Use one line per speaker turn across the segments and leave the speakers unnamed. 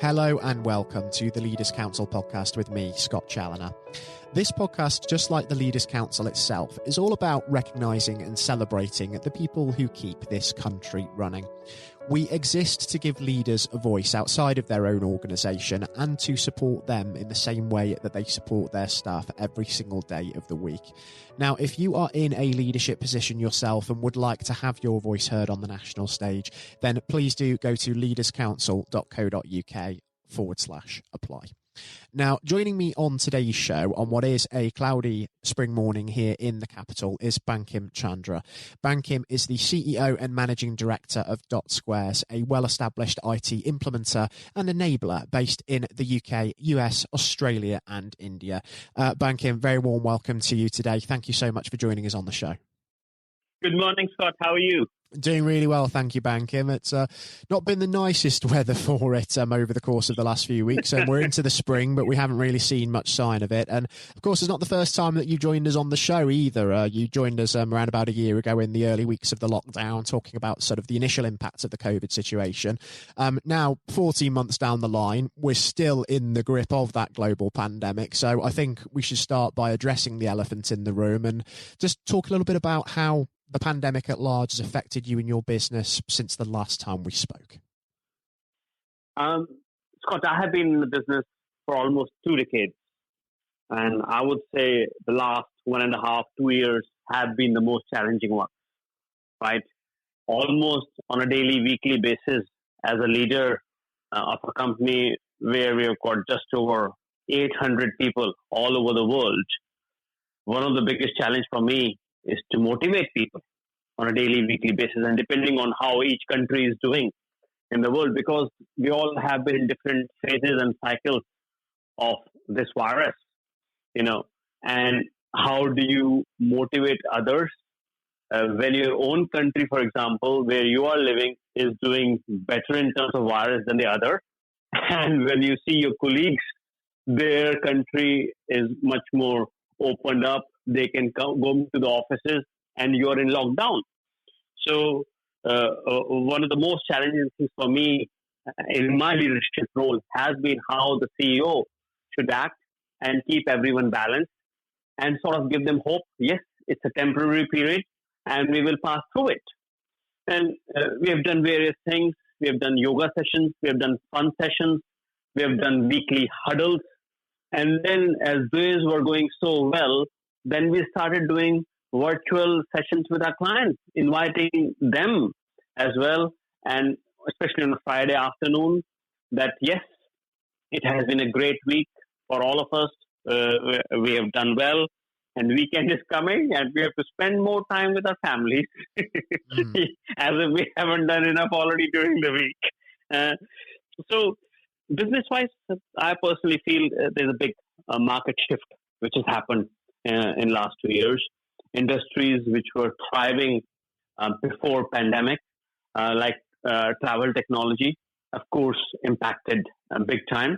Hello and welcome to the Leaders Council podcast with me, Scott Challoner. This podcast, just like the Leaders Council itself, is all about recognising and celebrating the people who keep this country running. We exist to give leaders a voice outside of their own organisation and to support them in the same way that they support their staff every single day of the week. Now, if you are in a leadership position yourself and would like to have your voice heard on the national stage, then please do go to leaderscouncil.co.uk/apply. Now, joining me on today's show on what is a cloudy spring morning here in the capital is Bankim Chandra. Bankim is the CEO and Managing Director of DotSquares, a well-established IT implementer and enabler based in the UK, US, Australia and India. Bankim, very warm welcome to you today. Thank you so much for joining us on the show.
Good morning, Scott. How are you?
Doing really well, thank you, Bankim. It's not been the nicest weather for it over the course of the last few weeks. We're into the spring, but we haven't really seen much sign of it. And, of course, it's not the first time that you joined us on the show either. You joined us around about a year ago in the early weeks of the lockdown, talking about sort of the initial impacts of the COVID situation. Now, 14 months down the line, we're still in the grip of that global pandemic. So I think we should start by addressing the elephant in the room and just talk a little bit about how the pandemic at large has affected you and your business since the last time we spoke.
Scott, I have been in the business for almost 2 decades. And I would say the last 1.5, 2 years have been the most challenging one, right? Almost on a daily, weekly basis as a leader of a company where we've got just over 800 people all over the world. One of the biggest challenges for me is to motivate people on a daily, weekly basis, and depending on how each country is doing in the world, because we all have been in different phases and cycles of this virus, and how do you motivate others when your own country, for example, where you are living is doing better in terms of virus than the other, and when you see your colleagues, their country is much more opened up, they can go to the offices, and you're in lockdown. So one of the most challenging things for me in my leadership role has been how the CEO should act and keep everyone balanced and sort of give them hope. Yes, it's a temporary period, and we will pass through it. And we have done various things. We have done yoga sessions. We have done fun sessions. We have done weekly huddles. And then as those were going so well, then we started doing virtual sessions with our clients, inviting them as well, and especially on a Friday afternoon, that yes, it has been a great week for all of us. We have done well, and weekend is coming, and we have to spend more time with our families, as if we haven't done enough already during the week. So business-wise, I personally feel there's a big market shift which has happened in last 2 years. Industries which were thriving before pandemic, like travel technology, of course, impacted big time.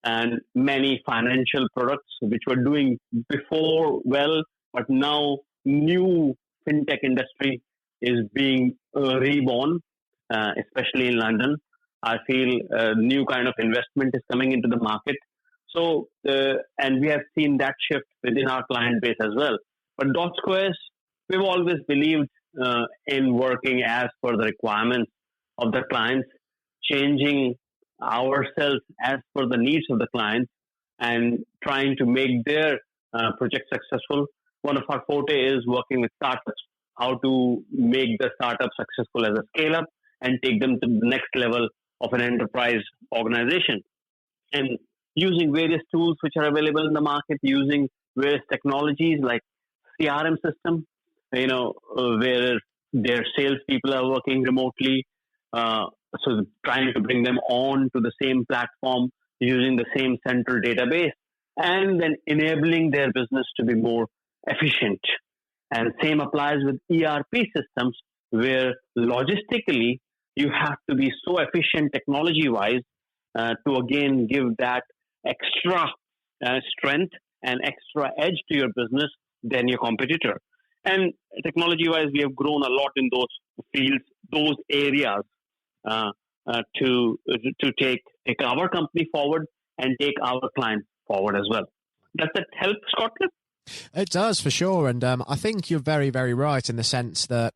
And many financial products which were doing before well, but now new fintech industry is being reborn, especially in London. I feel a new kind of investment is coming into the market. So, and we have seen that shift within our client base as well. But DotSquares, we've always believed in working as per the requirements of the clients, changing ourselves as per the needs of the clients, and trying to make their project successful. One of our forte is working with startups, how to make the startup successful as a scale-up and take them to the next level of an enterprise organization. And using various tools which are available in the market, using various technologies like CRM system, where their salespeople are working remotely. So trying to bring them on to the same platform, using the same central database, and then enabling their business to be more efficient. And same applies with ERP systems, where logistically you have to be so efficient technology-wise to again give that extra strength and extra edge to your business than your competitor. And technology-wise, we have grown a lot in those fields, those areas to take our company forward and take our client forward as well. Does that help, Scotland?
It does, for sure. And I think you're very, very right in the sense that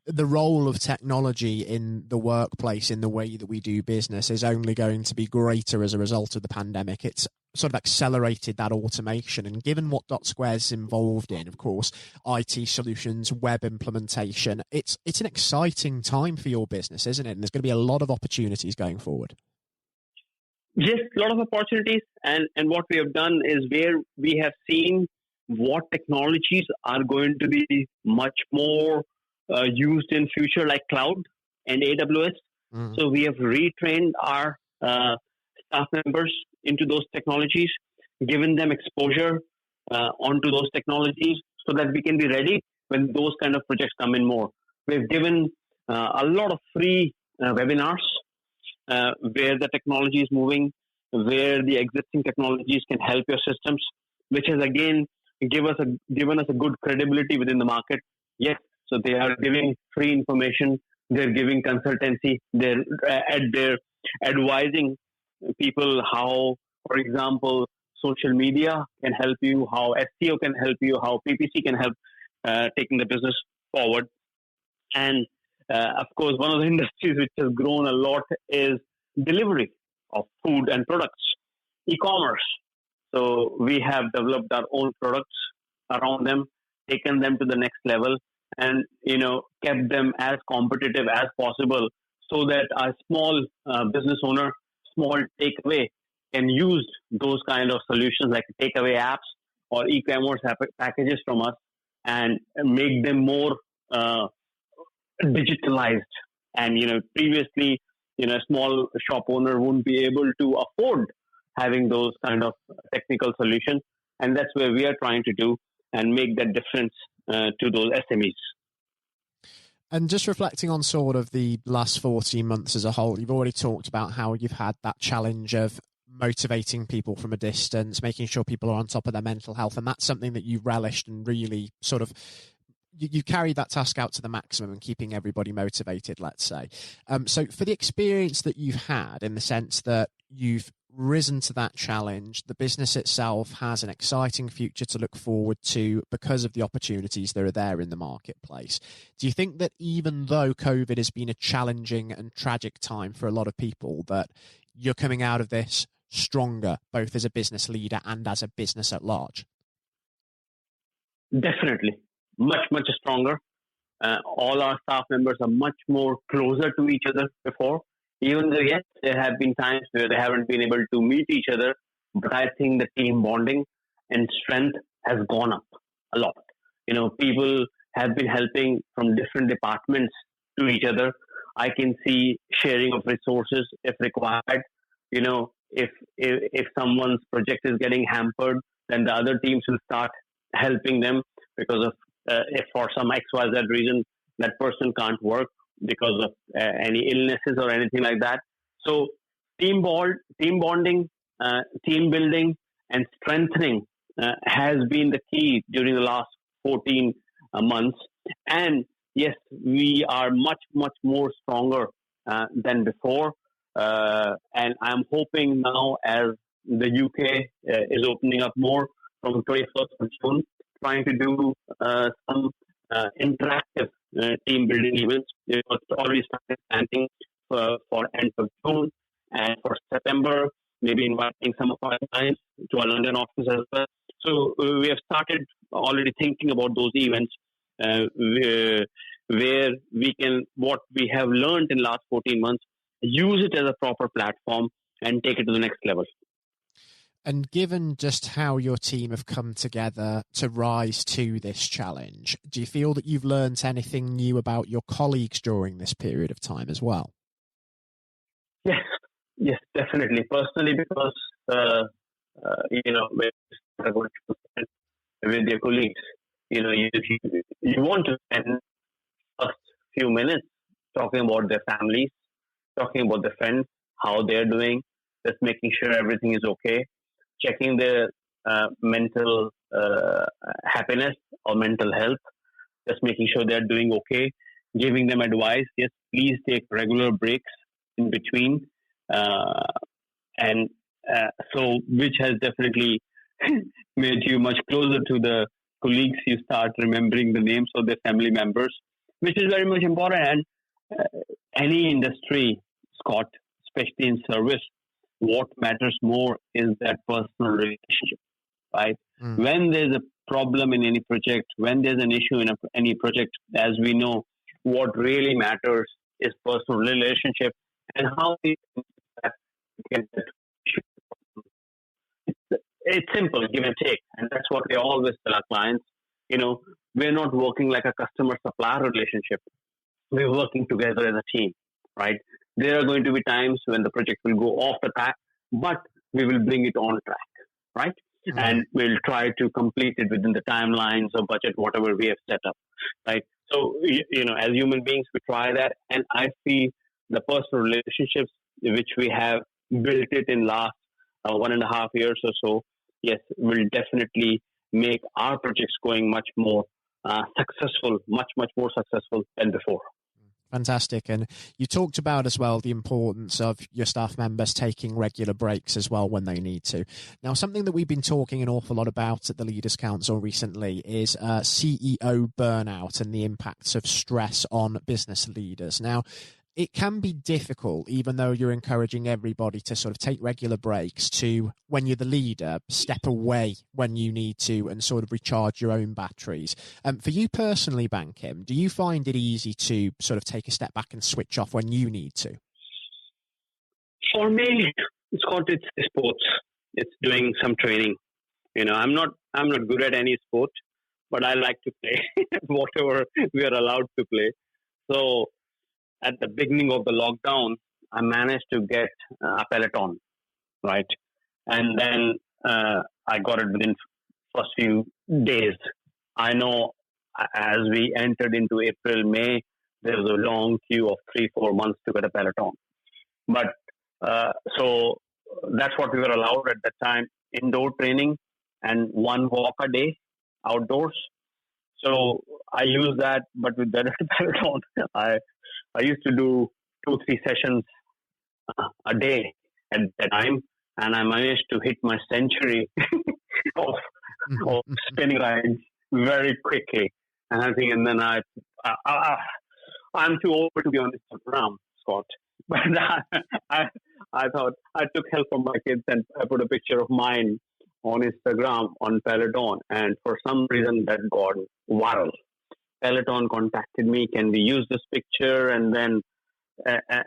the role of technology in the workplace, in the way that we do business, is only going to be greater as a result of the pandemic. It's sort of accelerated that automation. And given what DotSquare's involved in, of course, IT solutions, web implementation, it's an exciting time for your business, isn't it? And there's going to be a lot of opportunities going forward.
Yes, a lot of opportunities. And what we have done is where we have seen what technologies are going to be much more used in future, like cloud and AWS. So we have retrained our staff members into those technologies, given them exposure onto those technologies so that we can be ready when those kind of projects come in more. We've given a lot of free webinars where the technology is moving, where the existing technologies can help your systems, which has again given us a good credibility within the market. Yes, so they are giving free information, they're giving consultancy, they're advising people how, for example, social media can help you, how SEO can help you, how PPC can help taking the business forward. And of course, one of the industries which has grown a lot is delivery of food and products, e-commerce. So we have developed our own products around them, taken them to the next level, and kept them as competitive as possible, so that a small business owner, small takeaway, can use those kind of solutions like takeaway apps or e-commerce packages from us and make them more digitalized. And previously, a small shop owner wouldn't be able to afford having those kind of technical solutions, and that's where we are trying to do and make that difference to those SMEs.
And just reflecting on sort of the last 14 months as a whole, you've already talked about how you've had that challenge of motivating people from a distance, making sure people are on top of their mental health, and that's something that you've relished and really sort of you carried that task out to the maximum and keeping everybody motivated, let's say. So for the experience that you've had, in the sense that you've risen to that challenge, the business itself has an exciting future to look forward to because of the opportunities that are there in the marketplace. Do you think that even though COVID has been a challenging and tragic time for a lot of people, that you're coming out of this stronger, both as a business leader and as a business at large?
Definitely. Much stronger. All our staff members are much more closer to each other before. Even though, yes, there have been times where they haven't been able to meet each other, but I think the team bonding and strength has gone up a lot. People have been helping from different departments to each other. I can see sharing of resources if required. If someone's project is getting hampered, then the other teams will start helping them because of if for some XYZ reason that person can't work because of any illnesses or anything like that. So team bonding, team building, and strengthening has been the key during the last 14 months. And yes, we are much more stronger than before. And I'm hoping now, as the UK is opening up more from 21st of June, trying to do some interactive team building events. It was already started planning for end of June, and for September, maybe inviting some of our clients to our London office as well. So we have started already thinking about those events where we can, what we have learned in the last 14 months, use it as a proper platform and take it to the next level.
And given just how your team have come together to rise to this challenge, do you feel that you've learned anything new about your colleagues during this period of time as well?
Yes, definitely. Personally, because, with your colleagues, you want to spend the first few minutes talking about their families, talking about their friends, how they're doing, just making sure everything is okay, checking their mental happiness or mental health, just making sure they're doing okay, giving them advice. Yes, please take regular breaks. in between, and so which has definitely made you much closer to the colleagues. You start remembering the names of the family members, which is very much important. And any industry, Scott, especially in service, what matters more is that personal relationship, right? When there's a problem in any project, when there's an issue in any project, as we know, what really matters is personal relationship and how we can. It's simple, give and take, and that's what we always tell our clients. We're not working like a customer-supplier relationship. We're working together as a team, right? There are going to be times when the project will go off the track, but we will bring it on track, right? Mm-hmm. And we'll try to complete it within the timelines or budget, whatever we have set up, right? So, as human beings, we try that. And I feel the personal relationships, which we have built it in last 1.5 years or so, yes, will definitely make our projects going much more successful, much more successful than before.
Fantastic. And you talked about as well the importance of your staff members taking regular breaks as well when they need to. Now, something that we've been talking an awful lot about at the Leaders Council recently is CEO burnout and the impacts of stress on business leaders. Now, it can be difficult, even though you're encouraging everybody to sort of take regular breaks, to, when you're the leader, step away when you need to and sort of recharge your own batteries. For you personally, Bankim, do you find it easy to sort of take a step back and switch off when you need to?
For me, Scott, it's sports. It's doing some training. I'm not good at any sport, but I like to play whatever we are allowed to play. So at the beginning of the lockdown, I managed to get a Peloton, right? And then I got it within first few days. I know as we entered into April, May, there was a long queue of 3-4 months to get a Peloton. But so that's what we were allowed at that time, indoor training and 1 walk a day outdoors. So I use that, but with the Peloton, I used to do 2-3 sessions a day at that time, and I managed to hit my century of spinning rides very quickly. And I think, and then I'm too old to be on Instagram, Scott. But I thought I took help from my kids and I put a picture of mine on Instagram on Peloton, and for some reason that got viral. Peloton contacted me, can we use this picture? And then,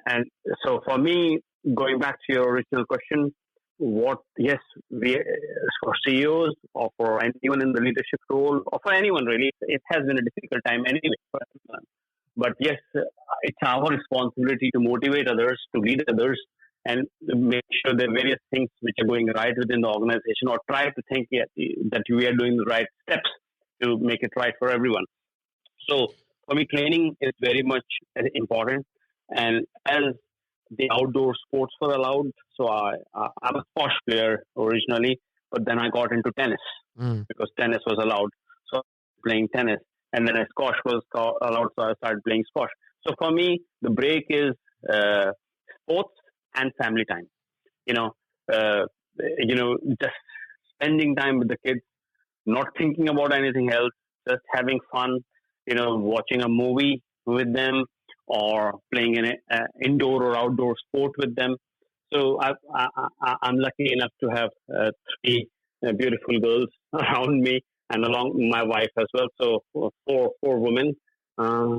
and so for me, going back to your original question, for CEOs or for anyone in the leadership role, or for anyone really, it has been a difficult time anyway for everyone. But yes, it's our responsibility to motivate others, to lead others, and make sure there are various things which are going right within the organization, or try to think that we are doing the right steps to make it right for everyone. So for me, training is very much important. And as the outdoor sports were allowed, so I'm a squash player originally, but then I got into tennis because tennis was allowed. So playing tennis, and then squash was allowed, so I started playing squash. So for me, the break is sports and family time. Just spending time with the kids, not thinking about anything else, just having fun. Watching a movie with them or playing an indoor or outdoor sport with them. So I'm lucky enough to have 3 beautiful girls around me, and along my wife as well. So four women,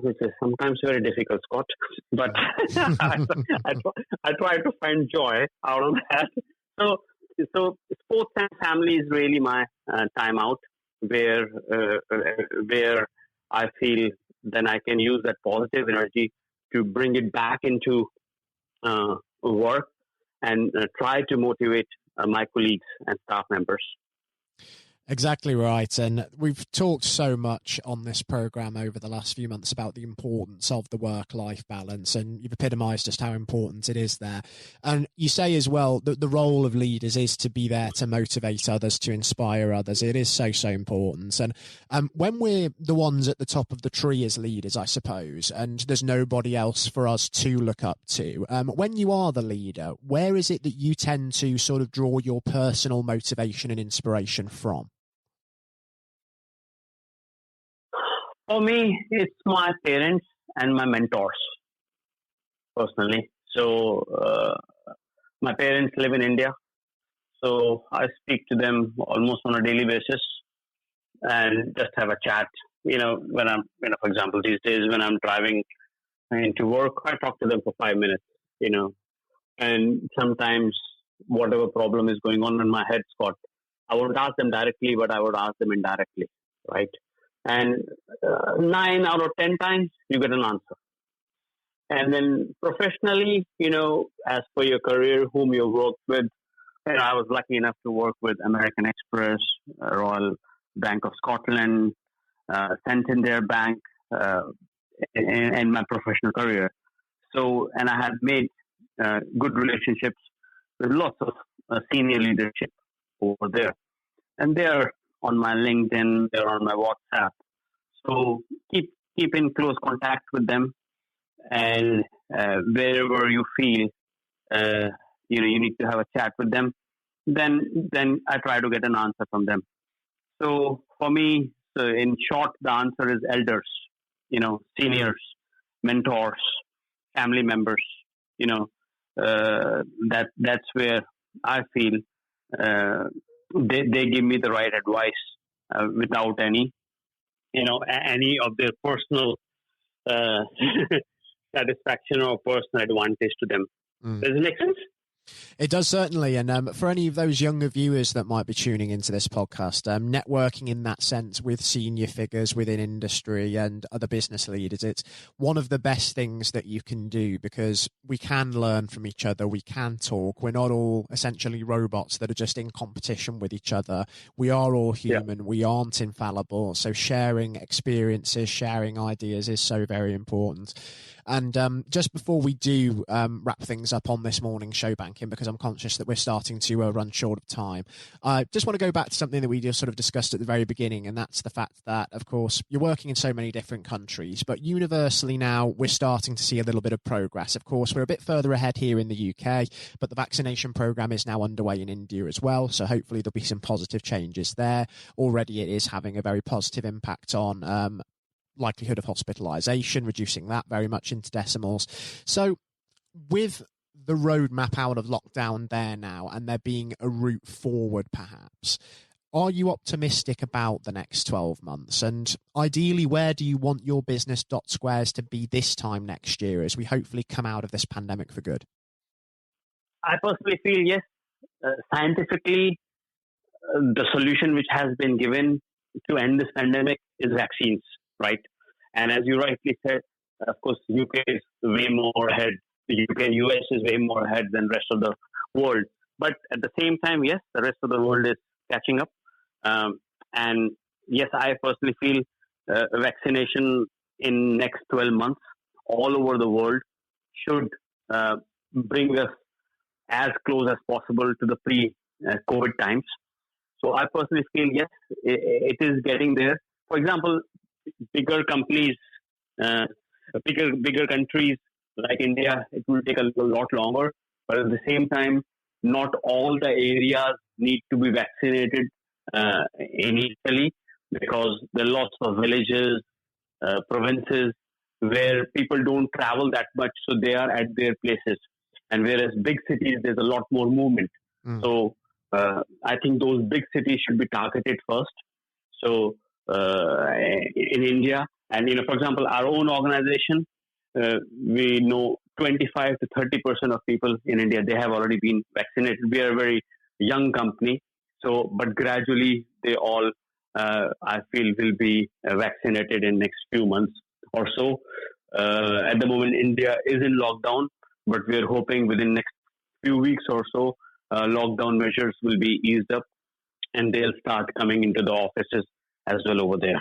which is sometimes very difficult, Scott. But I try to find joy out of that. So sports and family is really my time out, where I feel then I can use that positive energy to bring it back into work and try to motivate my colleagues and staff members.
Exactly right. And we've talked so much on this program over the last few months about the importance of the work-life balance, and you've epitomized just how important it is there. And you say as well that the role of leaders is to be there to motivate others, to inspire others. It is so, so important. And when we're the ones at the top of the tree as leaders, I suppose, and there's nobody else for us to look up to, when you are the leader, where is it that you tend to sort of draw your personal motivation and inspiration from?
For me, it's my parents and my mentors, personally. So, my parents live in India, so I speak to them almost on a daily basis and just have a chat. For example, these days when I'm driving into work, I talk to them for 5 minutes, and sometimes whatever problem is going on in my head, Scott, I won't ask them directly, but I would ask them indirectly, right? And 9 out of 10 times you get an answer. And then professionally, as per your career, whom you worked with, I was lucky enough to work with American Express, Royal Bank of Scotland, Santander Bank, in my professional career. So, and I had made good relationships with lots of senior leadership over there. And they're on my LinkedIn, they're on my WhatsApp. So keep in close contact with them, and wherever you feel you need to have a chat with them, then I try to get an answer from them. So for me, so in short, the answer is elders, seniors, mentors, family members. That's where I feel they give me the right advice without any of their personal satisfaction or personal advantage to them. Does it make sense?
It does, certainly. And for any of those younger viewers that might be tuning into this podcast, networking in that sense with senior figures within industry and other business leaders, it's one of the best things that you can do, because we can learn from each other. We can talk. We're not all essentially robots that are just in competition with each other. We are all human. Yeah. We aren't infallible. So sharing experiences, sharing ideas is so very important. And just before we do wrap things up on this morning's show, Bankim, because I'm conscious that we're starting to run short of time, I just want to go back to something that we just sort of discussed at the very beginning, and that's the fact that, of course, you're working in so many different countries, but universally now we're starting to see a little bit of progress. Of course, we're a bit further ahead here in the UK, but the vaccination program is now underway in India as well, so hopefully there'll be some positive changes there. Already it is having a very positive impact on likelihood of hospitalization, reducing that very much into decimals. So with the roadmap out of lockdown there now, and there being a route forward perhaps, are you optimistic about the next 12 months? And ideally, where do you want your business Dot-Squares to be this time next year as we hopefully come out of this pandemic for good?
I personally feel, yes, scientifically, the solution which has been given to end this pandemic is vaccines, right? And as you rightly said, of course, UK is way more ahead. The US is way more ahead than the rest of the world. But at the same time, yes, the rest of the world is catching up. And yes, I personally feel vaccination in next 12 months all over the world should bring us as close as possible to the pre-COVID times. So I personally feel, yes, it is getting there. For example, bigger companies, bigger countries like India, it will take a lot longer. But at the same time, not all the areas need to be vaccinated initially, because there are lots of villages, provinces where people don't travel that much, so they are at their places. And whereas big cities, there's a lot more movement. So I think those big cities should be targeted first. So in India, and for example, our own organization, we know 25 to 30% of people in India, they have already been vaccinated. We are a very young company, so but gradually they all, I feel, will be vaccinated in next few months or so. At the moment, India is in lockdown, but we are hoping within next few weeks or so, lockdown measures will be eased up. and they'll start coming into the offices as well over there.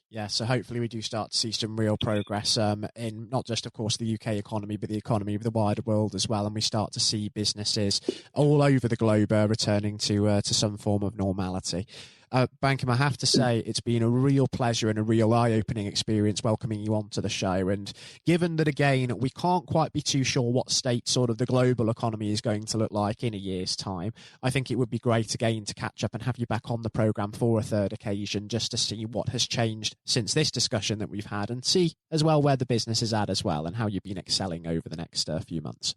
Yeah, so hopefully we do start to see some real progress in not just, of course, the UK economy, but the economy of the wider world as well. And we start to see businesses all over the globe returning to some form of normality. Bankim, I have to say it's been a real pleasure and a real eye-opening experience welcoming you onto the show. And given that, again, we can't quite be too sure what state sort of the global economy is going to look like in a year's time, I think it would be great again to catch up and have you back on the programme for a third occasion just to see what has changed since this discussion that we've had and see as well where the business is at as well and how you've been excelling over the next few months.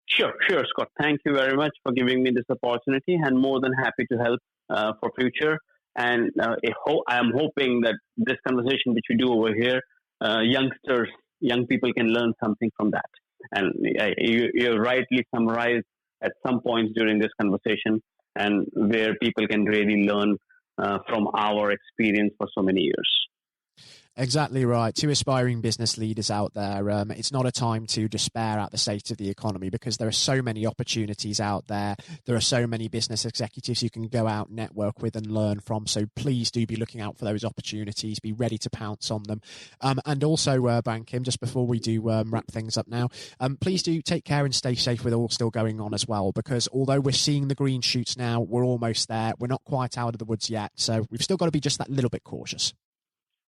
Sure, Scott. Thank you very much for giving me this opportunity, and more than happy to help for future. And I am hoping that this conversation which we do over here, young people can learn something from that. And you rightly summarized at some points during this conversation, and where people can really learn from our experience for so many years.
Exactly right. To aspiring business leaders out there, it's not a time to despair at the state of the economy because there are so many opportunities out there. There are so many business executives you can go out, network with and learn from. So please do be looking out for those opportunities. Be ready to pounce on them. And also, Bankim, just before we do wrap things up now, please do take care and stay safe with all still going on as well, because although we're seeing the green shoots now, we're almost there. We're not quite out of the woods yet. So we've still got to be just that little bit cautious.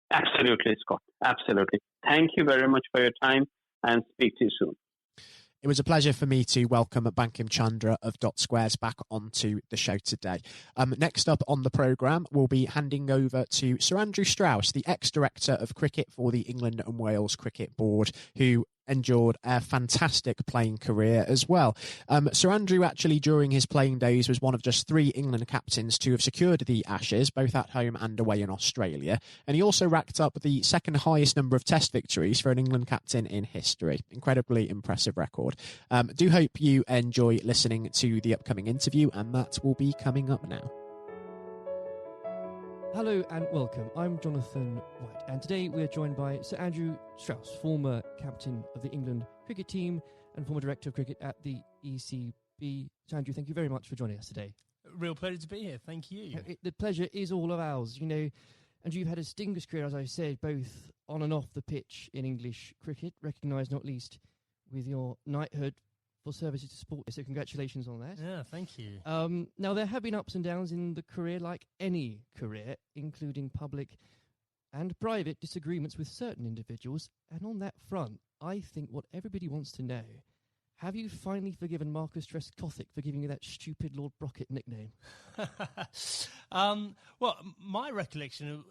Absolutely, Scott. Absolutely. Thank you very much for your time, and speak to you soon.
It was a pleasure for me to welcome Bankim Chandra of Dot Squares back onto the show today. Next up on the programme, we'll be handing over to Sir Andrew Strauss, the ex-director of cricket for the England and Wales Cricket Board, who endured a fantastic playing career as well. Sir Andrew actually, during his playing days, was one of just 3 England captains to have secured the Ashes, both at home and away in Australia. And he also racked up the second highest number of Test victories for an England captain in history. Incredibly impressive record. Do hope you enjoy listening to the upcoming interview, and that will be coming up now.
Hello and welcome. I'm Jonathan White, and today we are joined by Sir Andrew Strauss, former captain of the England cricket team and former director of cricket at the ECB. Sir Andrew, thank you very much for joining us today.
Real pleasure to be here. Thank you.
The pleasure is all of ours. You know, Andrew, you've had a distinguished career, as I said, both on and off the pitch in English cricket, recognised not least with your knighthood for services to sport. So congratulations on that.
Yeah, thank you.
Now, there have been ups and downs in the career, like any career, including public and private disagreements with certain individuals. And on that front, I think what everybody wants to know, have you finally forgiven Marcus Trescothick for giving you that stupid Lord Brocket nickname?
Well, my recollection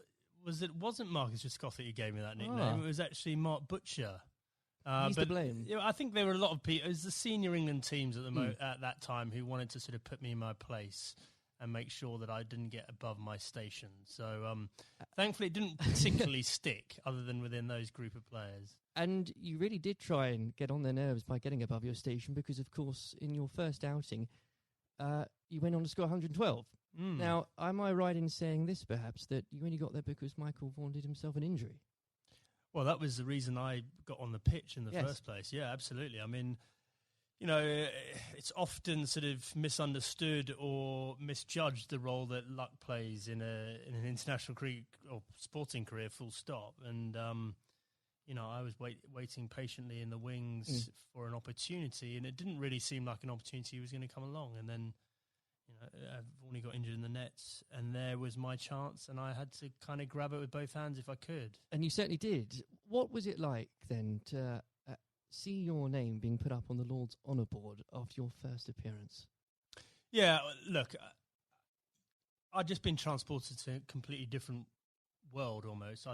was that it wasn't Marcus Trescothick who gave me that nickname. It was actually Mark Butcher.
He's to blame.
You know, I think there were a lot of people. It was the senior England teams at that time who wanted to sort of put me in my place and make sure that I didn't get above my station. So thankfully it didn't particularly stick other than within those group of players.
And you really did try and get on their nerves by getting above your station because, of course, in your first outing, you went on to score 112. Now, am I right in saying this, perhaps, that you only got there because Michael Vaughan did himself an injury?
Well, that was the reason I got on the pitch in the first place. Yeah, absolutely. I mean, you know, it's often sort of misunderstood or misjudged the role that luck plays in an international cricket or sporting career, full stop. And, you know, I was waiting patiently in the wings for an opportunity, and it didn't really seem like an opportunity was going to come along. And then, you know, I've only got injured in the nets, and there was my chance, and I had to kind of grab it with both hands if I could.
And you certainly did. What was it like then to see your name being put up on the Lord's Honour Board after your first appearance?
Yeah, look, I'd just been transported to a completely different world almost. I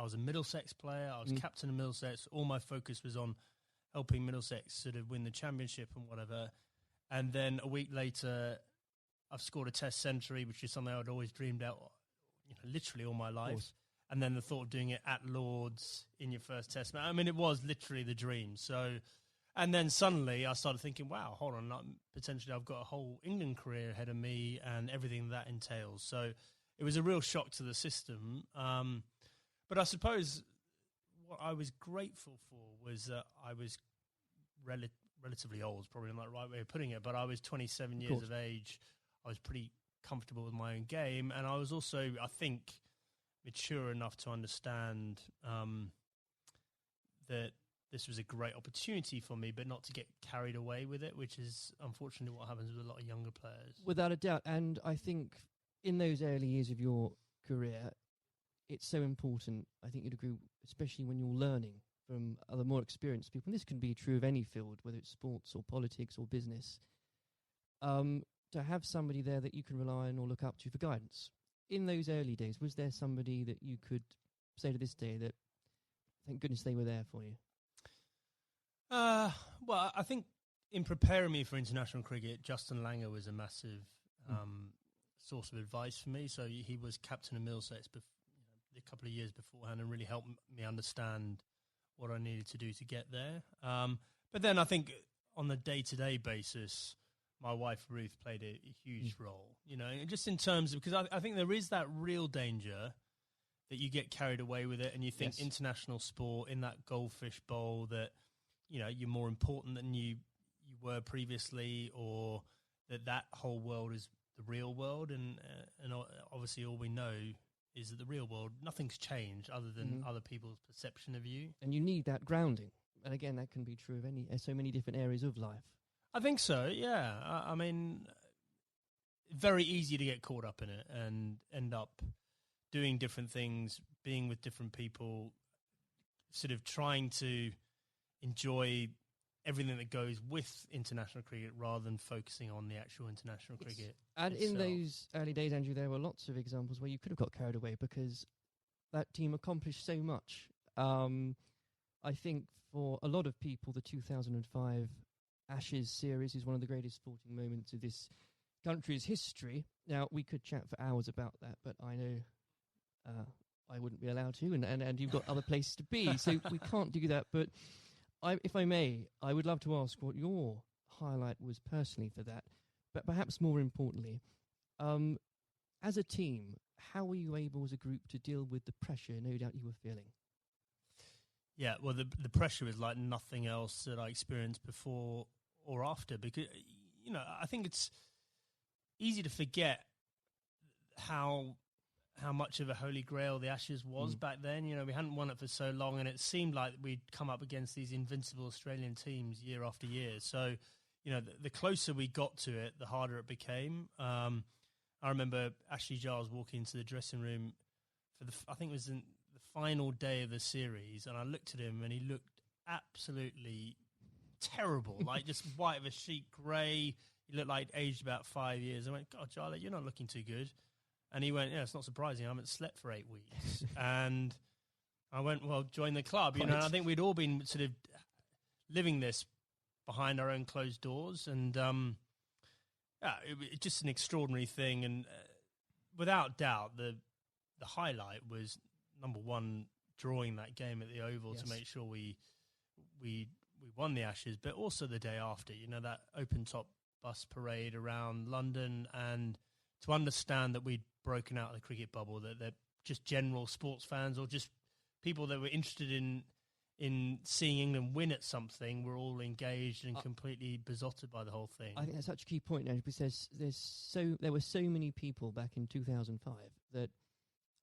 was a Middlesex player, I was captain of Middlesex, all my focus was on helping Middlesex sort of win the championship and whatever. And then a week later, I've scored a Test century, which is something I'd always dreamed out, you know, literally all my life. And then the thought of doing it at Lord's in your first Test match. I mean, it was literally the dream. So, and then suddenly I started thinking, wow, hold on, potentially I've got a whole England career ahead of me and everything that entails. So it was a real shock to the system. But I suppose what I was grateful for was that I was relatively old, is probably not the right way of putting it, but I was 27 years of age. I was pretty comfortable with my own game, and I was also, I think, mature enough to understand that this was a great opportunity for me, but not to get carried away with it, which is unfortunately what happens with a lot of younger players.
Without a doubt. And I think in those early years of your career, it's so important, I think you'd agree, especially when you're learning from other more experienced people. And this can be true of any field, whether it's sports or politics or business, to have somebody there that you can rely on or look up to for guidance. In those early days, was there somebody that you could say to this day that, thank goodness they were there for you?
Well, I think in preparing me for international cricket, Justin Langer was a massive source of advice for me. So he was captain of Middlesex a couple of years beforehand and really helped me understand what I needed to do to get there. But then I think on the day-to-day basis, my wife Ruth played a huge role, just in terms of, because I think there is that real danger that you get carried away with it and you think international sport in that goldfish bowl that, you're more important than you were previously, or that whole world is the real world. And obviously all we know is that the real world, nothing's changed other than other people's perception of you.
And you need that grounding. And again, that can be true of so many different areas of life.
I think so, yeah. I mean, very easy to get caught up in it and end up doing different things, being with different people, sort of trying to enjoy everything that goes with international cricket rather than focusing on the actual international cricket.
And
itself.
In those early days, Andrew, there were lots of examples where you could have got carried away because that team accomplished so much. I think for a lot of people, the 2005 Ashes series is one of the greatest sporting moments of this country's history. Now, we could chat for hours about that, but I know I wouldn't be allowed to, and you've got other places to be, so we can't do that. But if I may, I would love to ask what your highlight was personally for that, but perhaps more importantly, as a team, how were you able as a group to deal with the pressure no doubt you were feeling?
Yeah, well, the pressure is like nothing else that I experienced before or after, because, I think it's easy to forget how much of a holy grail the Ashes was back then. We hadn't won it for so long, and it seemed like we'd come up against these invincible Australian teams year after year. So, the closer we got to it, the harder it became. I remember Ashley Giles walking into the dressing room for I think it was in the final day of the series, and I looked at him and he looked absolutely terrible, like just white of a sheet, grey. He looked like aged about 5 years. I went, God, Charlie, you're not looking too good. And he went, yeah, it's not surprising. I haven't slept for 8 weeks. And I went, well, join the club. And I think we'd all been sort of living this behind our own closed doors. And it's just an extraordinary thing. And without doubt, the highlight was, number one, drawing that game at the Oval to make sure we won the Ashes, but also the day after, that open-top bus parade around London, and to understand that we'd broken out of the cricket bubble, that just general sports fans or just people that were interested in seeing England win at something were all engaged and completely besotted by the whole thing.
I think that's such a key point, Andrew, because there were so many people back in 2005 that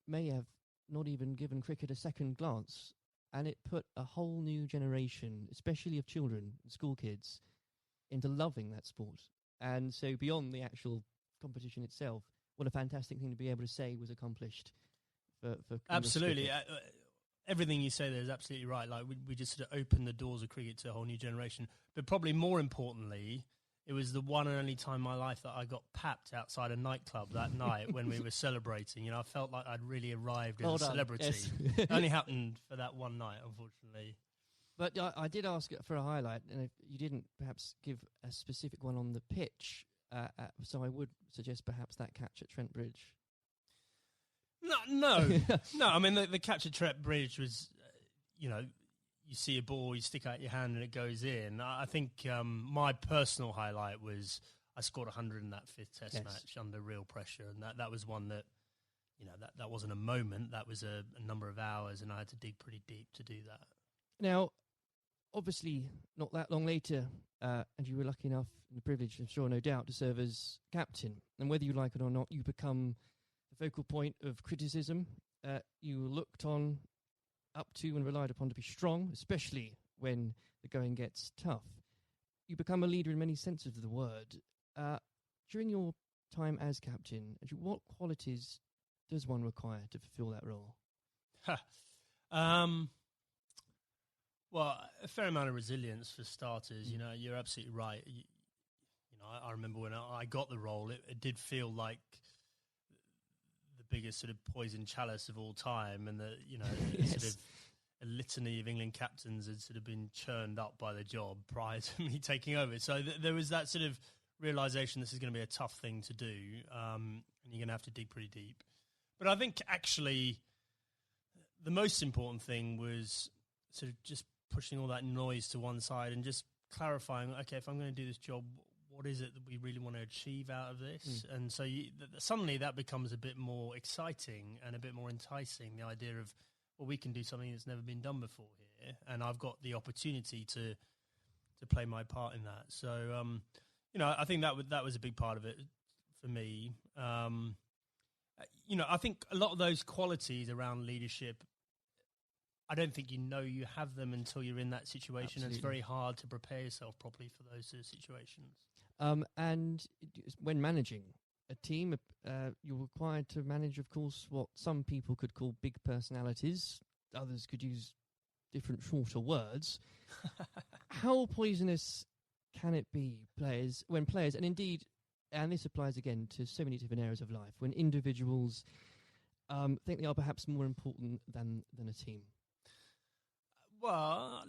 may have not even given cricket a second glance, and it put a whole new generation, especially of children, school kids, into loving that sport. And so beyond the actual competition itself, what a fantastic thing to be able to say was accomplished for
absolutely. Everything you say there is absolutely right. Like we just sort of opened the doors of cricket to a whole new generation. But probably more importantly, it was the one and only time in my life that I got papped outside a nightclub that night when we were celebrating. I felt like I'd really arrived as a celebrity. Yes. It only happened for that one night, unfortunately.
But I did ask for a highlight, and if you didn't perhaps give a specific one on the pitch, so I would suggest perhaps that catch at Trent Bridge.
No. I mean, the catch at Trent Bridge was, you see a ball, you stick out your hand and it goes in. I think my personal highlight was I scored 100 in that fifth test match under real pressure. And that was one that, that wasn't a moment. That was a number of hours, and I had to dig pretty deep to do that.
Now, obviously, not that long later, and you were lucky enough and privileged, I'm sure, no doubt, to serve as captain. And whether you like it or not, you become the focal point of criticism. You were looked on, up to, and relied upon to be strong, especially when the going gets tough. You become a leader in many senses of the word. During your time as captain, what qualities does one require to fulfill that role?
Well, a fair amount of resilience for starters. You know, you're absolutely right. I remember when I got the role, it did feel like the biggest sort of poison chalice of all time, and
Yes.
sort of a litany of England captains had sort of been churned up by the job prior to me taking over. So there was that sort of realization this is going to be a tough thing to do, and you're going to have to dig pretty deep. But I think actually the most important thing was sort of just pushing all that noise to one side and just clarifying, okay, if I'm going to do this job, what is it that we really want to achieve out of this? And so suddenly that becomes a bit more exciting and a bit more enticing, the idea of, well, we can do something that's never been done before here, and I've got the opportunity to play my part in that. So, I think that was a big part of it for me. I think a lot of those qualities around leadership, I don't think you have them until you're in that situation.
Absolutely.
And it's very hard to prepare yourself properly for those sort of situations.
And when managing a team, you're required to manage, of course, what some people could call big personalities. Others could use different, shorter words. How poisonous can it be, when players, and indeed, and this applies again to so many different areas of life, when individuals think they are perhaps more important than a team?
Well,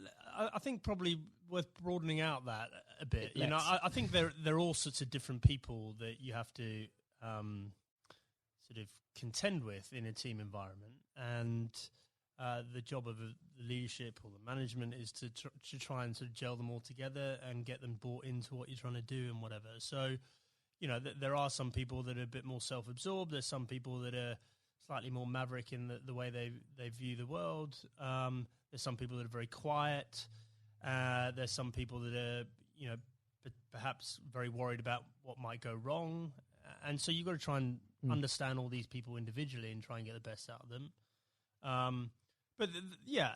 I think probably worth broadening out that a bit.
Let's.
I think there are all sorts of different people that you have to sort of contend with in a team environment, and the job of the leadership or the management is to try and sort of gel them all together and get them bought into what you're trying to do and whatever. So, there are some people that are a bit more self-absorbed. There's some people that are slightly more maverick in the way they view the world. There's some people that are very quiet. There's some people that are, perhaps very worried about what might go wrong. And so you've got to try and understand all these people individually and try and get the best out of them. But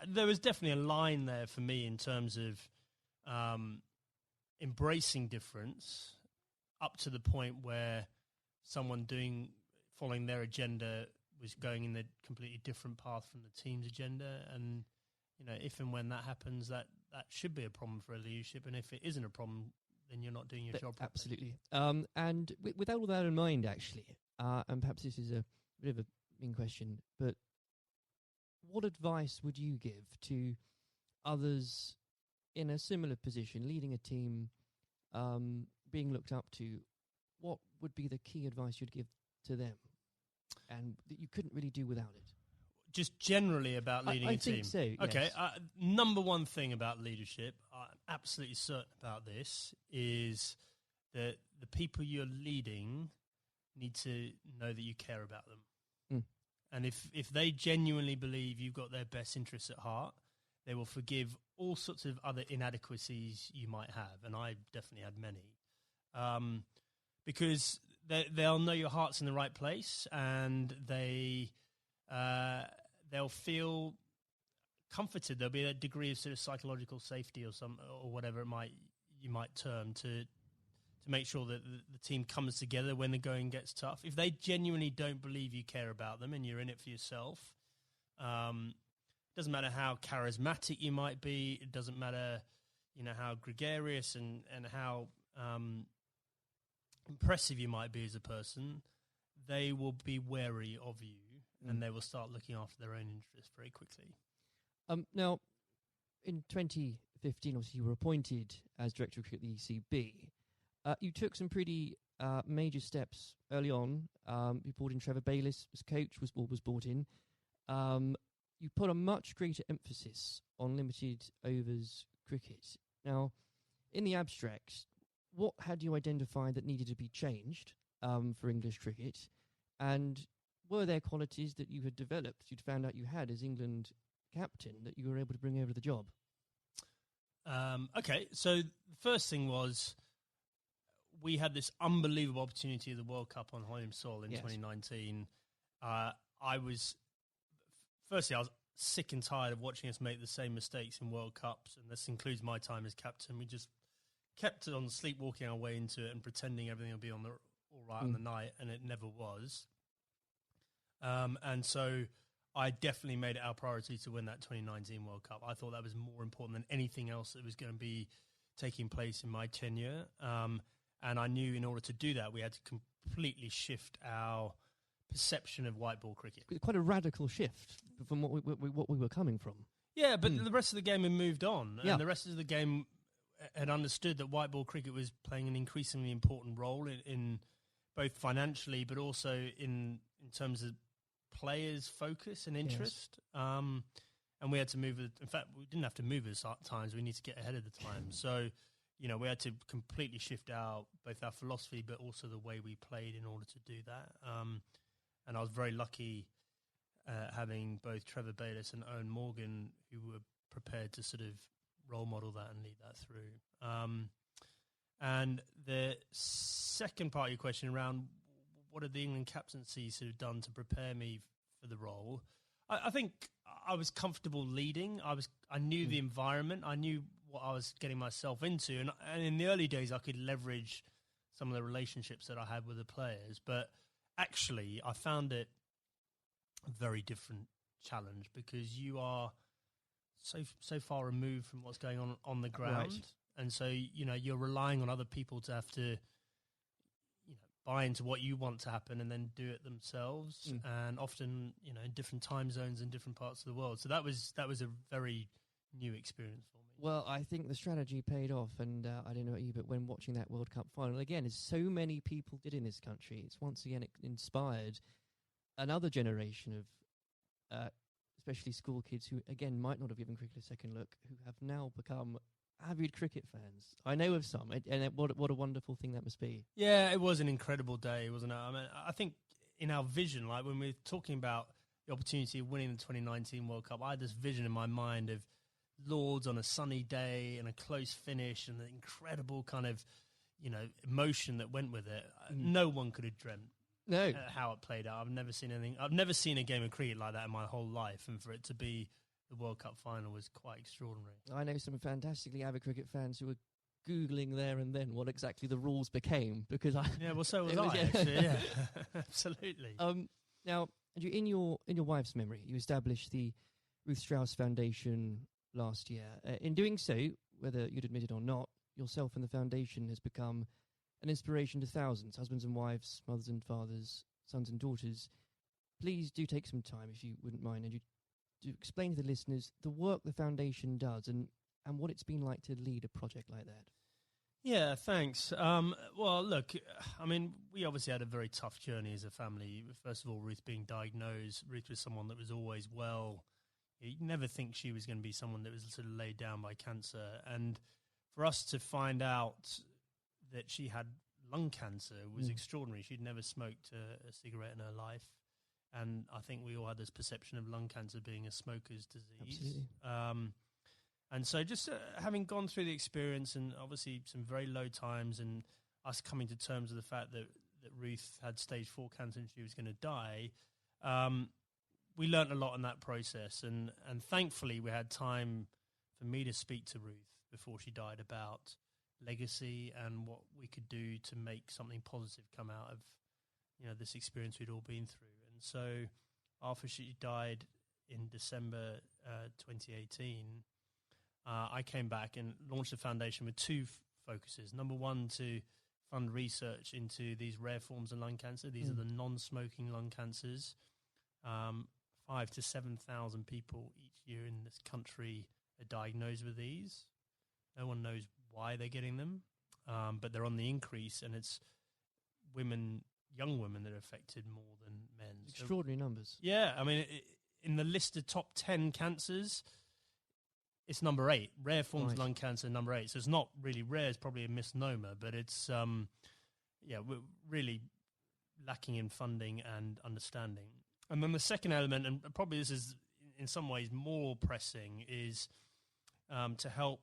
there was definitely a line there for me in terms of embracing difference up to the point where someone following their agenda was going in a completely different path from the team's agenda. And, if and when that happens, that should be a problem for a leadership. And if it isn't a problem, then you're not doing your job properly.
Absolutely. And with all that in mind, actually, and perhaps this is a bit of a mean question, but what advice would you give to others in a similar position, leading a team, being looked up to? What would be the key advice you'd give to them, and that you couldn't really do without it?
Just generally about leading a team?
I think so, yes.
Okay, number one thing about leadership, I'm absolutely certain about this, is that the people you're leading need to know that you care about them. And if they genuinely believe you've got their best interests at heart, they will forgive all sorts of other inadequacies you might have, and I definitely had many, because they'll know your heart's in the right place, and they'll feel comforted. There'll be a degree of sort of psychological safety or whatever you might term to make sure that the team comes together when the going gets tough. If they genuinely don't believe you care about them and you're in it for yourself, doesn't matter how charismatic you might be. It doesn't matter, how gregarious and how impressive you might be as a person. They will be wary of you, and they will start looking after their own interests very quickly.
Now, in 2015, obviously, you were appointed as director of cricket at the ECB. You took some pretty major steps early on. You brought in Trevor Bayliss as coach, was brought in. You put a much greater emphasis on limited overs cricket. Now, in the abstract, what had you identified that needed to be changed for English cricket? And were there qualities that you had developed, you'd found out you had as England captain, that you were able to bring over to the job?
Okay, so the first thing was we had this unbelievable opportunity of the World Cup on home soil in 2019. I was sick and tired of watching us make the same mistakes in World Cups, and this includes my time as captain. We just kept on sleepwalking our way into it and pretending everything would be all right on the night, and it never was. And so I definitely made it our priority to win that 2019 World Cup. I thought that was more important than anything else that was going to be taking place in my tenure. And I knew in order to do that, we had to completely shift our perception of white ball cricket.
Quite a radical shift from what we were coming from.
Yeah, but the rest of the game had moved on.
Yeah.
And the rest of the game had understood that white ball cricket was playing an increasingly important role in both financially, but also in terms of players' focus and interest. Yes. And we had to move. In fact, we didn't have to move at times. We need to get ahead of the time. So, we had to completely shift both our philosophy, but also the way we played in order to do that. And I was very lucky having both Trevor Bayliss and Owen Morgan, who were prepared to sort of role model that and lead that through. And the second part of your question around what had the England captaincy sort of done to prepare me for the role, I think I was comfortable leading. I knew the environment. I knew what I was getting myself into. And in the early days, I could leverage some of the relationships that I had with the players. But actually, I found it a very different challenge because you are so far removed from what's going on the ground. Right. And so, you're relying on other people to have to buy into what you want to happen and then do it themselves. And often, in different time zones in different parts of the world. So that was a very new experience for me.
Well, I think the strategy paid off, and I don't know about you, but when watching that World Cup final again, as so many people did in this country, it's once again inspired another generation of especially school kids who, again, might not have given cricket a second look, who have now become avid cricket fans. I know of some, and what a wonderful thing that must be.
Yeah, it was an incredible day, wasn't it? I mean, I think in our vision, like when we're talking about the opportunity of winning the 2019 World Cup, I had this vision in my mind of Lords on a sunny day and a close finish and the incredible kind of, emotion that went with it. No one could have dreamt how it played out. I've never seen anything. I've never seen a game of cricket like that in my whole life, and for it to be the World Cup final was quite extraordinary.
I know some fantastically avid cricket fans who were Googling there and then what exactly the rules became, because
so was I, actually, yeah. Absolutely.
Now, Andrew, in your wife's memory, you established the Ruth Strauss Foundation last year. In doing so, whether you'd admit it or not, yourself and the foundation has become an inspiration to thousands, husbands and wives, mothers and fathers, sons and daughters. Please do take some time, if you wouldn't mind, and to explain to the listeners the work the foundation does and what it's been like to lead a project like that.
Yeah, thanks. Well, look, I mean, we obviously had a very tough journey as a family. First of all, Ruth being diagnosed. Ruth was someone that was always well. You'd never think she was going to be someone that was sort of laid down by cancer. And for us to find out that she had lung cancer was extraordinary. She'd never smoked a cigarette in her life. And I think we all had this perception of lung cancer being a smoker's disease.
Absolutely.
And so just having gone through the experience and obviously some very low times and us coming to terms with the fact that Ruth had stage 4 cancer and she was going to die, we learnt a lot in that process. And thankfully we had time for me to speak to Ruth before she died about legacy and what we could do to make something positive come out of this experience we'd all been through. And so after she died in December 2018, I came back and launched a foundation with two focuses. Number one, to fund research into these rare forms of lung cancer. These are the non-smoking lung cancers. 5,000 to 7,000 people each year in this country are diagnosed with these. No one knows why they're getting them, but they're on the increase, and it's young women that are affected more than men.
Extraordinary numbers.
Yeah, I mean, in the list of top 10 cancers, it's number 8. Rare forms of lung cancer, number 8. So it's not really rare. It's probably a misnomer, but it's, we're really lacking in funding and understanding. And then the second element, and probably this is in some ways more pressing, is to help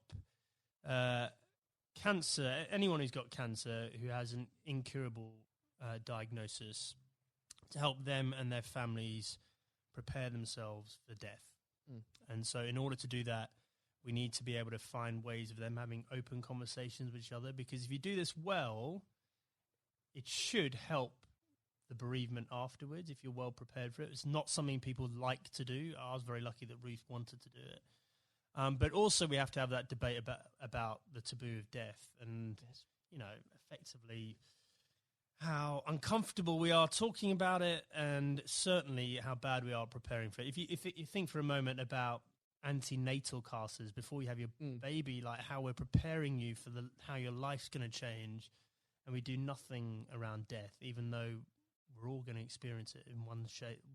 cancer, anyone who's got cancer who has an incurable diagnosis, to help them and their families prepare themselves for death. And so in order to do that, we need to be able to find ways of them having open conversations with each other, because if you do this well, it should help the bereavement afterwards if you're well prepared for it. It's not something people like to do. I was very lucky that Ruth wanted to do it. But also we have to have that debate about the taboo of death and, effectively how uncomfortable we are talking about it, and certainly how bad we are preparing for it. If you think for a moment about antenatal classes before you have your baby, like how we're preparing you for how your life's going to change, and we do nothing around death, even though we're all going to experience it in one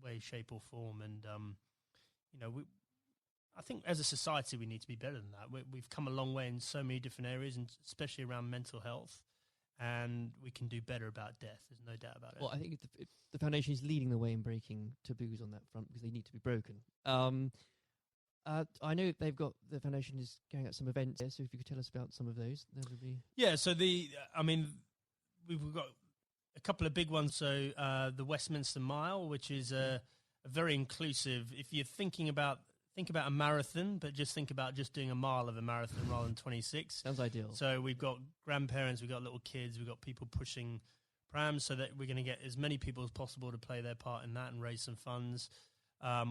way, shape, or form. And I think as a society we need to be better than that. We've come a long way in so many different areas, and especially around mental health. And we can do better about death. There's no doubt about it.
Well, I think the foundation is leading the way in breaking taboos on that front, because they need to be broken. I know the foundation is going out some events there, so if you could tell us about some of those, that would be...
Yeah, so we've got a couple of big ones. So the Westminster Mile, which is a very inclusive... If you're think about a marathon, but just think about just doing a mile of a marathon rather than 26.
Sounds ideal.
So we've got grandparents, we've got little kids, we've got people pushing prams, so that we're going to get as many people as possible to play their part in that and raise some funds.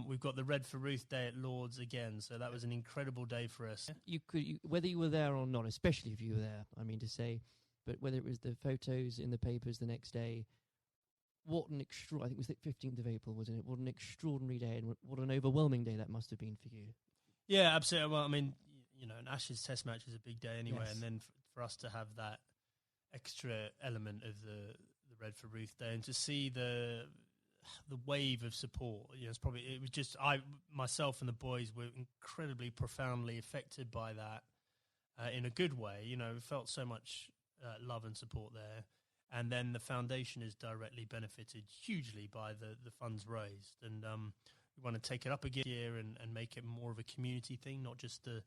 We've got the Red for Ruth Day at Lord's again, so that was an incredible day for us.
Whether you were there or not, especially if you were there, I mean to say, but whether it was the photos in the papers the next day, what an I think it was the 15th of April, wasn't it? What an extraordinary day, and what an overwhelming day that must have been for you.
Yeah, absolutely. Well, I mean, an Ashes Test match is a big day anyway,
yes.
And then for us to have that extra element of the Red for Ruth Day, and to see the wave of support, myself and the boys were incredibly profoundly affected by that in a good way. We felt so much love and support there. And then the foundation is directly benefited hugely by the funds raised. And we want to take it up again here and make it more of a community thing, not just the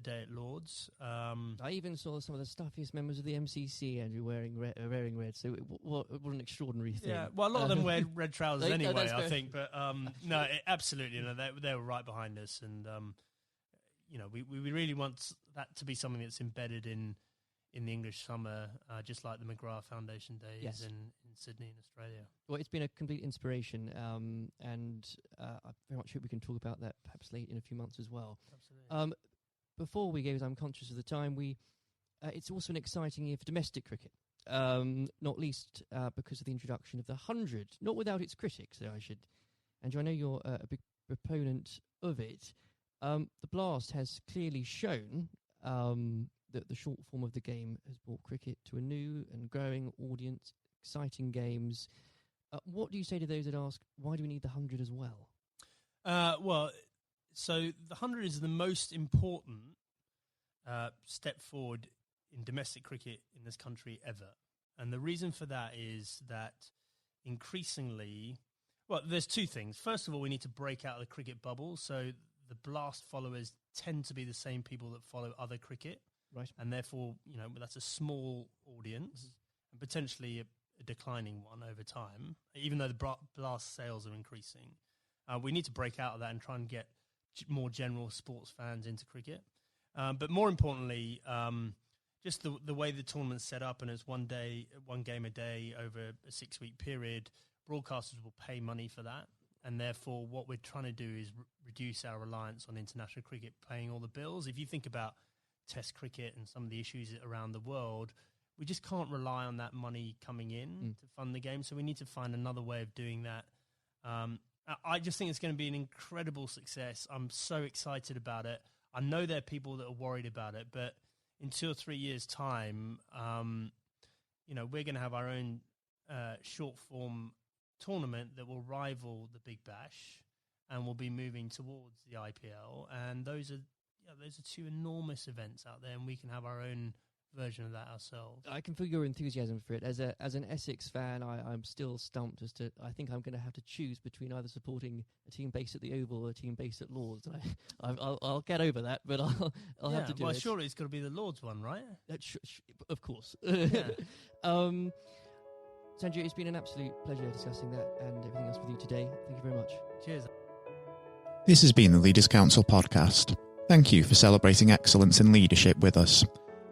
day at Lord's.
I even saw some of the stuffiest members of the MCC, Andrew, wearing red. So what an extraordinary thing.
Yeah, well, a lot of them wear red trousers anyway, I think. But absolutely. They were right behind us. And, we really want that to be something that's embedded in the English summer, just like the McGrath Foundation Days
yes.
in Sydney in Australia.
Well, it's been a complete inspiration, and I very much hope we can talk about that perhaps late in a few months as well.
Absolutely.
Before we go, as I'm conscious of the time, it's also an exciting year for domestic cricket, not least because of the introduction of the 100, not without its critics, though I should. Andrew, I know you're a big proponent of it. The Blast has clearly shown that the short form of the game has brought cricket to a new and growing audience, exciting games. What do you say to those that ask, why do we need the 100 as well?
So the 100 is the most important step forward in domestic cricket in this country ever. And the reason for that is that increasingly, there's two things. First of all, we need to break out of the cricket bubble. So the Blast followers tend to be the same people that follow other cricket.
Right.
And therefore, that's a small audience and potentially a declining one over time, even though the Blast sales are increasing. We need to break out of that and try and get more general sports fans into cricket. But more importantly, just the way the tournament's set up, and it's one game a day over a 6-week period, broadcasters will pay money for that. And therefore, what we're trying to do is reduce our reliance on international cricket paying all the bills. If you think about Test cricket and some of the issues around the world, we just can't rely on that money coming in to fund the game. So we need to find another way of doing that. I just think it's going to be an incredible success. I'm so excited about it. I know there are people that are worried about it, but in 2 or 3 years' time, we're going to have our own short form tournament that will rival the Big Bash, and we'll be moving towards the IPL. And those are two enormous events out there, and we can have our own version of that ourselves.
I can feel your enthusiasm for it. As an Essex fan, I'm still stumped as to. I think I'm going to have to choose between either supporting a team based at the Oval or a team based at Lords. I'll get over that, but I'll have to do it.
Well, surely it's got to be the Lords one, right?
Of course.
Yeah.
Sanjay, it's been an absolute pleasure discussing that and everything else with you today. Thank you very much.
Cheers.
This has been the Leaders Council podcast. Thank you for celebrating excellence in leadership with us.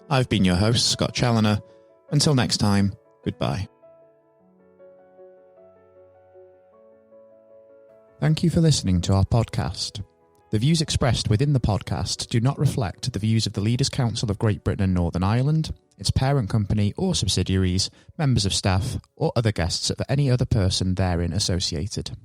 I've been your host, Scott Challoner. Until next time, goodbye. Thank you for listening to our podcast. The views expressed within the podcast do not reflect the views of the Leaders Council of Great Britain and Northern Ireland, its parent company or subsidiaries, members of staff, or other guests of any other person therein associated.